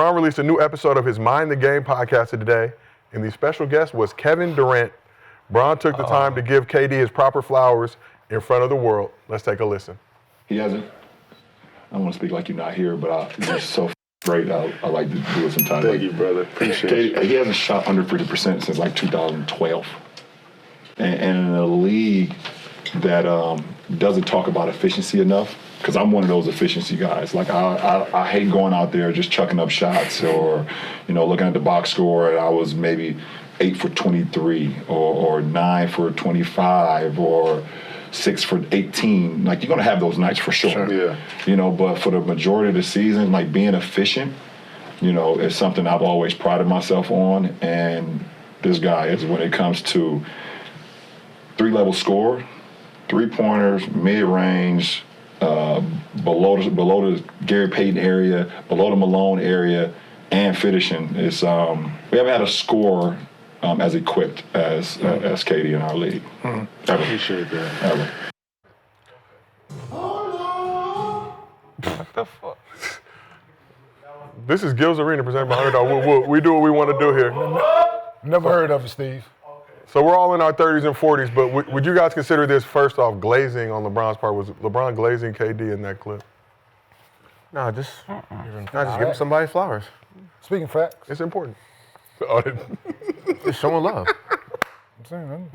LeBron released a new episode of his Mind the Game podcast today, and the special guest was Kevin Durant. Bron took the time to give KD his proper flowers in front of the world. Let's take a listen. He hasn't. I don't want to speak like you're not here, but he's so great. I like to do it sometimes. Thank you, brother. Appreciate it. He hasn't shot under 50% since like 2012. And in a league that doesn't talk about efficiency enough, because I'm one of those efficiency guys. Like I hate going out there just chucking up shots or, looking at the box score and I was maybe 8 for 23 or 9 for 25 or 6 for 18. Like, you're going to have those nights for sure. Yeah. But for the majority of the season, like, being efficient, is something I've always prided myself on. And this guy is, when it comes to 3-level score, 3-pointers, mid-range, below the Gary Payton area, below the Malone area, and finishing. It's we haven't had a score as equipped as KD in our league. I appreciate that. Ever. What the fuck? This is Gil's Arena presented by $100. We do what we want to do here. Never heard of it, Steve. So we're all in our 30s and 40s, but would you guys consider this, first off, glazing on LeBron's part? Was LeBron glazing KD in that clip? No, just give him somebody flowers. Speaking facts. It's important. Just showing love. I'm saying,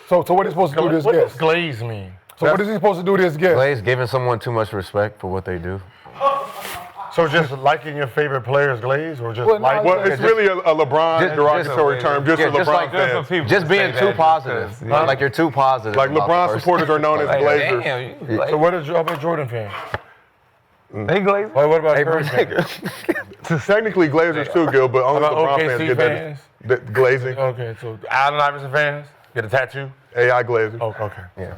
So so what is he supposed to do to this what does guest? glaze mean? So what is he supposed to do to this guest? Glaze giving someone too much respect for what they do. So just liking your favorite player's glaze, or just Well, no, like? Well, it's really a LeBron derogatory term, just yeah, for just LeBron like fans. Just being too positive. Like you're too positive. Like about the LeBron person. supporters are known as glazers. Damn, So what is how about Jordan fans? They glaze. Or what about Hey, Curry bro, fans? Technically glazers too, Gil, but only How about LeBron fans OKC get fans? that glazing. Okay, so Allen Iverson fans get a tattoo. AI glazing. Oh, okay. Yeah.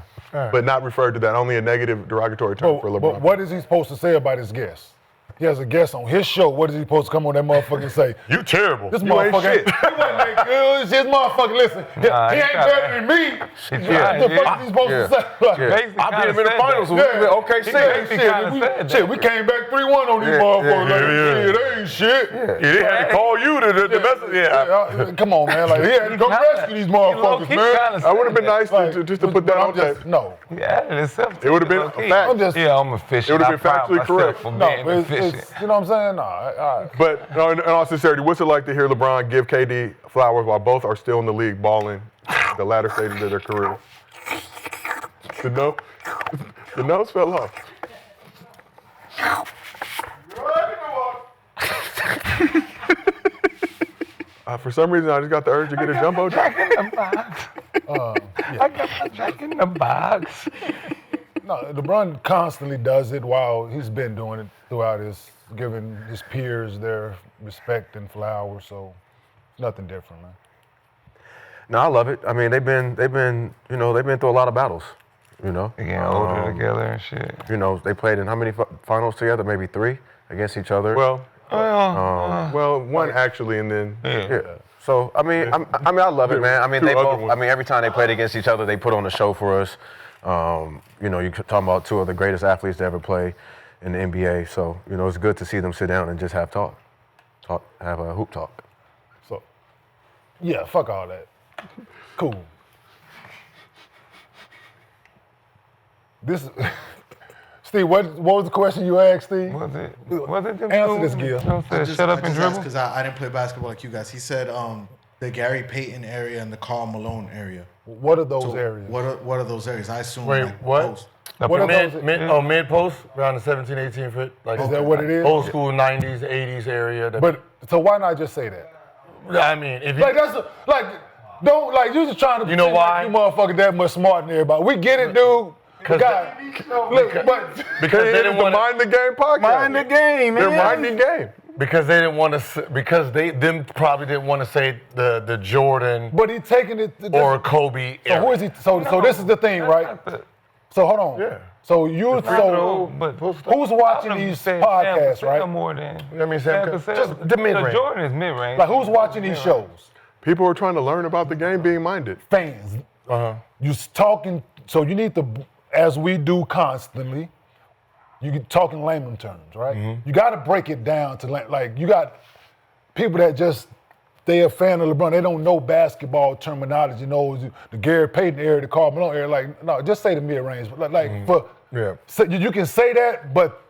But not referred to that, only a negative derogatory term for LeBron. But what is he supposed to say about his guest? He has a guest on his show. What is he supposed to come on that motherfucker and say? You terrible. This You ain't motherfucker shit. He wasn't that good. It's just motherfucker. Listen, he ain't better than me. What the fuck is he supposed to say? Like, I beat him in the finals. Shit, we came back 3-1 on these motherfuckers. Like, shit, they ain't shit. Yeah, they had to call you to the message. Come on, man. Like, he had to come rescue these motherfuckers, man. I would have been nice to just to put that on tape. No. Yeah, it It would have been a fact. I'm just, I'm efficient. It would have been factually correct. it's, you know what I'm saying? No, all right. But no, in all sincerity, what's it like to hear LeBron give KD flowers while both are still in the league balling the latter stages of their career? The nose fell off. For some reason, I just got the urge to get a jumbo jack. I got my jack in the box. No, LeBron constantly does it while he's been doing it throughout his, giving his peers their respect and flowers. So nothing different, man. No, I love it. I mean, they've been through a lot of battles. They getting older together and shit. They played in how many finals together? Maybe 3 against each other. Well, one actually, and then yeah. So I mean, I love it, man. I mean, Two they other both. ones. I mean, every time they played against each other, they put on a show for us. You're talking about 2 of the greatest athletes to ever play in the NBA. So it's good to see them sit down and just have have a hoop talk. So, yeah, fuck all that. Cool. This, Steve, what was the question you asked, Steve? Was it them Answer two? this, Gil. Shut up and dribble. Because I didn't play basketball like you guys. He said the Gary Payton area and the Karl Malone area. What are those areas? What are those areas? I assume. Wait, like, what? post. What are those? Mid post around the 17, 18 foot. Like, Is that what it is? Old school 90s, 80s area. But so why not just say that? I mean, if you Like that's you just trying to. You know pretend why? Like you motherfucker that much smarter than everybody. We get it, dude. Because because they didn't want Mind the Game podcast. Mind the game, man. They're minding game. because they didn't want to because them probably didn't want to say the Jordan But he taking it to or Kobe. So who is he? So this is the thing, right? So hold on. Yeah. So who's watching these podcasts, right? More than You know what I mean, Sam? just the mid-range. Jordan is mid-range. Like who's watching these shows? People are trying to learn about the game being minded. Fans. You talking. So you need to, as we do constantly, you talking layman terms, right? You got to break it down to like you got people that just they're a fan of LeBron. They don't know basketball terminology. Knows the Gary Payton area, the Karl Malone area. Like no, just say the mid range. So you can say that, but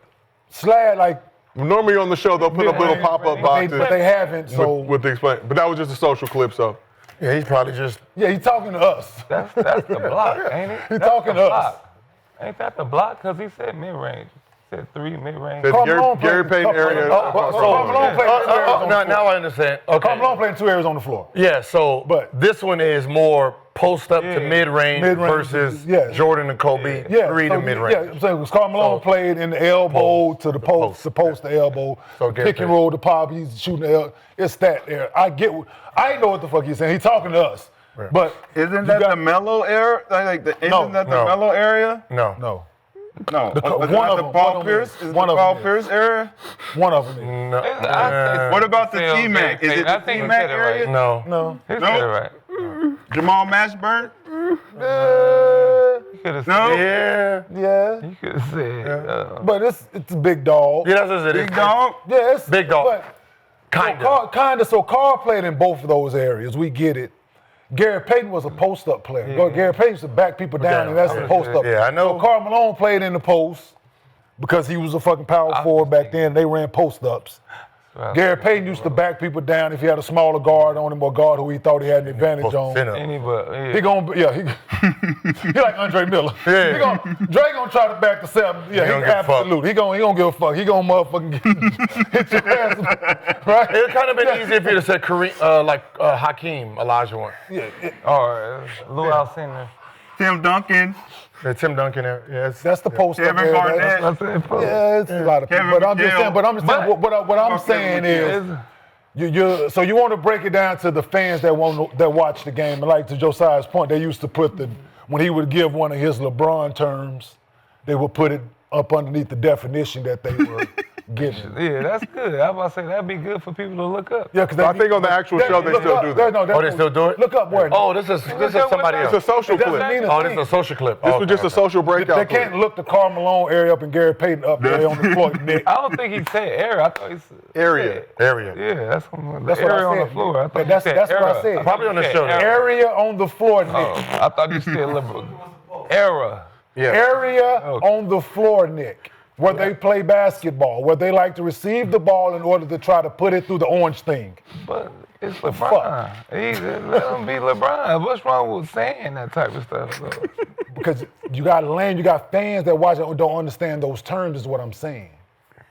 Slad like. Normally on the show they'll put up little pop-up boxes. But they haven't. So with the explain. But that was just a social clip, so. Yeah, he's probably just. Yeah, he's talking to us. That's the block, ain't it? He's That's talking the to us. block. Ain't that the block? Because he said mid-range. He said 3 mid-range. Said Karl Malone Gary played- Payton area. Karl Malone played in 2 areas on the floor. Now I understand. Okay. Karl Malone played in 2 areas on the floor. Yeah, so But- this one is more post up to mid-range versus Jordan and Kobe, 3 to mid-range. Yeah, so Karl Malone played in the elbow to the post, the post to elbow, So Gary pick and Payton. roll to pop. He's shooting the elbow. It's that there. I ain't know what the fuck he's saying. He's talking to us. But Isn't you that got- the mellow area? Isn't that the no. mellow area? No. No, No. one Not of the them- Paul one of them Pierce? is. Is One the of Paul them is. Pierce area? one of them is. No. What about the T-Mac? Is it I the think he T-Mac said it area? right. No. No. He said No. it right. Jamal Mashburn? He could have No. said. Yeah. Yeah, He could have said. but it's a big dog. Yeah, that's what it is. Big dog? Yeah, it's Big dog. But Kinda. So Karl played in both of those areas. We get it. Gary Payton was a post-up player. Gary Payton used to back people down, and that's a post-up. Yeah, I know. So Karl Malone played in the post because he was a fucking power forward back then. They ran post-ups. Right. Gary Payton used to back people down if he had a smaller guard on him or guard who he thought he had an advantage on. He like Andre Miller. Yeah. Dre gonna try to back the 7. Yeah, He don't he give a fuck. absolutely. He gonna give a fuck. He gonna motherfucking hit your ass, right? It kind of been easy if you'd have said Kareem, Hakeem Olajuwon. Or Lou Alcindor. Tim Duncan? Yeah, Tim Duncan there. Yeah, That's the post up Kevin area. Garnett? Yeah, it's a lot of people. Kevin But I'm just McHale. saying. What I'm saying is, so you want to break it down to the fans that watch the game. And like to Josiah's point, they used to put when he would give one of his LeBron terms, they would put it up underneath the definition that they were giving. Yeah, that's good. I was about to say that'd be good for people to look up. Yeah, because I think on the actual show they still do that. Oh, they still do it? Look up where. Oh, this is somebody It's else. a social It doesn't clip. mean a Oh, thing. this is a social clip. This was just a social breakout They clip. can't look the Karl Malone area up and Gary Payton up there on the floor. Nick. I don't think he said era. I thought he said Area. area. Yeah, that's the That's what I area on the said. floor. I thought That's he said what I era. said. Probably on the He show. said Area on the floor, Nick. I thought you said liberal. Era. Yeah. Area on the floor, Nick, where they play basketball, where they like to receive the ball in order to try to put it through the orange thing. But it's LeBron. Let him be LeBron. What's wrong with saying that type of stuff, though? Because you got you got fans that watch it and don't understand those terms, is what I'm saying,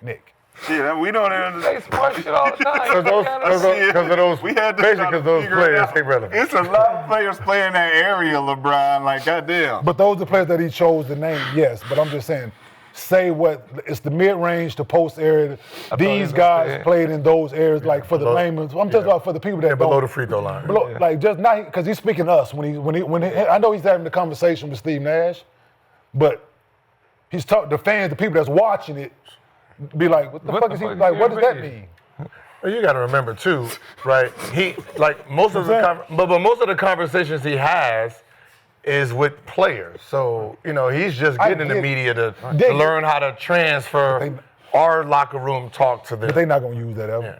Nick. Yeah, we don't They understand. smart shit all the time. Because of those, We had to basically try to because those figure it players out. ain't relevant. It's a lot of players playing that area, LeBron. Like, goddamn. But those are the players that he chose to name, yes. But I'm just saying, say what, it's the mid-range to post area. These guys played in those areas, like for the laymen. I'm just about for the people that don't. Below the free throw line. Like just not because he's speaking to us when I know he's having the conversation with Steve Nash, but he's talking the fans, the people that's watching it, be like, what the fuck is he like? What does that mean? Well, you got to remember too, right? He like most of the but most of the conversations he has is with players. So he's just getting in the media to learn how to transfer our locker room talk to them. But they're not gonna use that ever.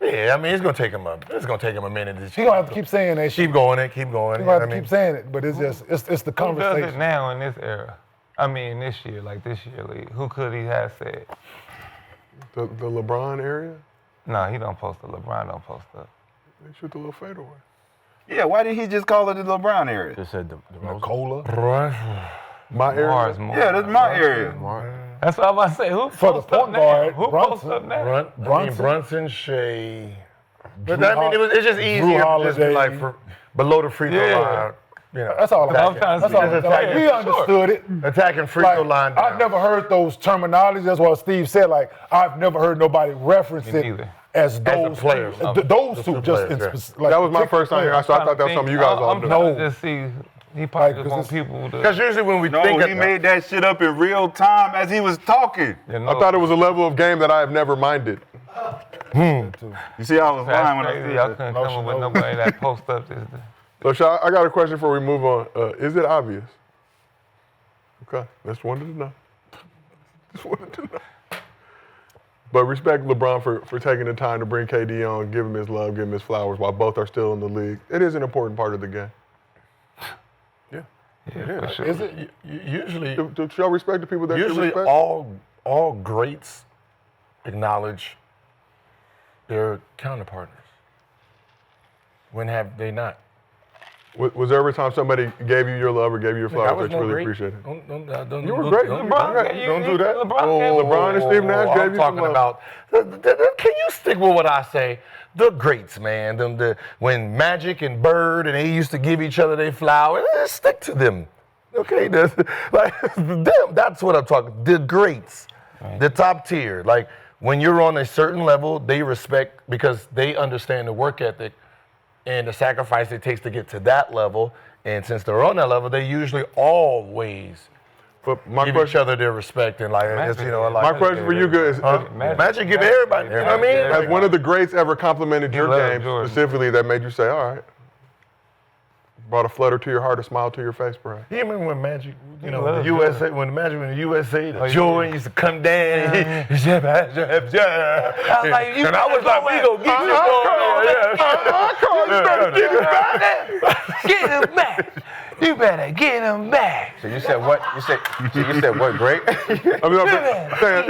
Yeah, I mean it's gonna take him a minute. He gonna have to keep saying that shit. Keep going. Keep going. He gonna have to keep saying it, but it's just it's the Who does it conversation. now in this era? I mean, this year, like this year league. Who could he have said? The LeBron area? No, he don't post up. LeBron don't post up. They shoot the little fadeaway. Yeah, why didn't he just call it the LeBron area? Just said the most. Cola. My area? Mars. Yeah, that's my area. That's what I'm about to say. Who For the posts up point now? guard, Who Brunson. posts up now? Brunson, Shea. But Drew it's just easier to just be like below the free throw line. That's all I'm saying. trying to That's see. all I'm saying. Like, we understood it. Attacking free throw line. I've down. never heard those terminologies. That's what Steve said. Like, I've never heard nobody reference Me it neither. as those players. those two. Just players, in yeah. like, That was my first time here, so I thought that was something you guys all I'm do. trying to just see. He probably Like, just want 'cause people to. Because usually when we No, think he made that shit up in real time as he was talking. I thought it was a level of game that I have never minded. You see, I was lying That's when I crazy. said Y'all that. couldn't come up with nobody that post up this. So, Sha, I got a question before we move on. Is it obvious? Okay, just wanted to know. Just wanted to know. But respect LeBron for taking the time to bring KD on, give him his love, give him his flowers while both are still in the league. It is an important part of the game. Yeah. Yeah, for sure. Is it usually? To show respect to people that should Usually, respect. all greats acknowledge their counterpartners. When have they not? Was there ever a time somebody gave you your love or gave you your I flowers was that you no really great. appreciated? Don't, You were great. Don't, LeBron, don't do that. LeBron and Steve Nash gave I'm you talking some love. about. Can you stick with what I say? The greats, man. When Magic and Bird and they used to give each other their flowers, stick to them. Okay, them. That's what I'm talking. The greats, the top tier. Like when you're on a certain level, they respect because they understand the work ethic and the sacrifice it takes to get to that level. And since they're on that level, they usually always But my give each question, other their respect and like, it's, you know, like my question for you guys is, Magic give everybody. You know what I mean? has one of the greats ever complimented your love game Jordan. specifically that made you say, all right, brought a flutter to your heart, a smile to your face, perhaps? You remember when Magic, you know, love the USA, when Magic in the USA, the yeah. Jordan used to come down. And he, and I was like, we gonna get you going. Get him back. You better get him back. So you said what? You said what? Great. I mean, I'm saying,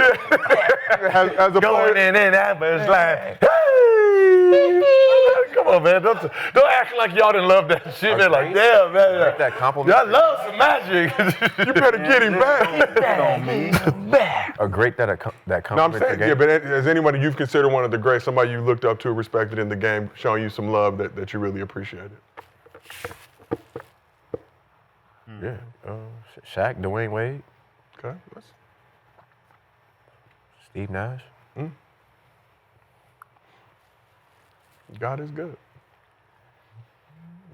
as a Going player, in and that, but it's like, hey, come on, man, don't act like y'all didn't love that shit, man. Like, damn, man, That compliment. y'all love some Magic. you better get him back. A great that No, I'm compliments the saying, game. yeah, but as anybody you've considered one of the greats, somebody you looked up to, respected in the game, showing you some love that you really appreciated. Yeah. Shaq, Dwayne Wade, Okay. Steve Nash. God is good.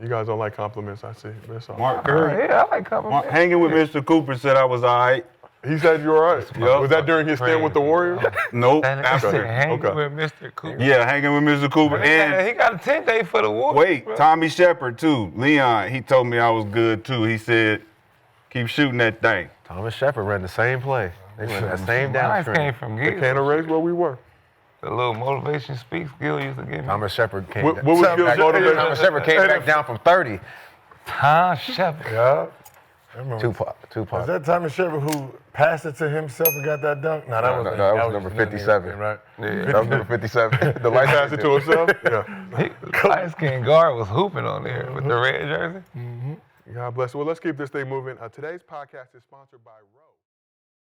You guys don't like compliments, I see. But it's all right. Mark Curry. Yeah, I like compliments. Hanging with Mr. Cooper said I was all right. He said you were all right. Yup. Was that during his stint with the Warriors? Nope. And After. hanging Okay. with Mr. Cooper. Yeah, hanging with Mr. Cooper. And He got a 10-day for the war. wait, Tommy Shepard too. Leon, he told me I was good too. He said, keep shooting that thing. Thomas Shepard ran the same play. They ran that same Mine came downstream. from They Gil. can't erase where we were. The little motivation speaks Gil used to give me. Thomas Shepard came. What was Gil's motivation? Thomas Shepard came back down from 30. Tom Shepard. Yeah. I remember. Tupac. Was that Tommy Shepard who passed it to himself and got that dunk? No, that was number 57. Right? That was number 57. The light Pass it to himself? Yeah. Light skin guard was hooping on there with the red jersey. God bless you. Well, let's keep this thing moving. Today's podcast is sponsored by Rose.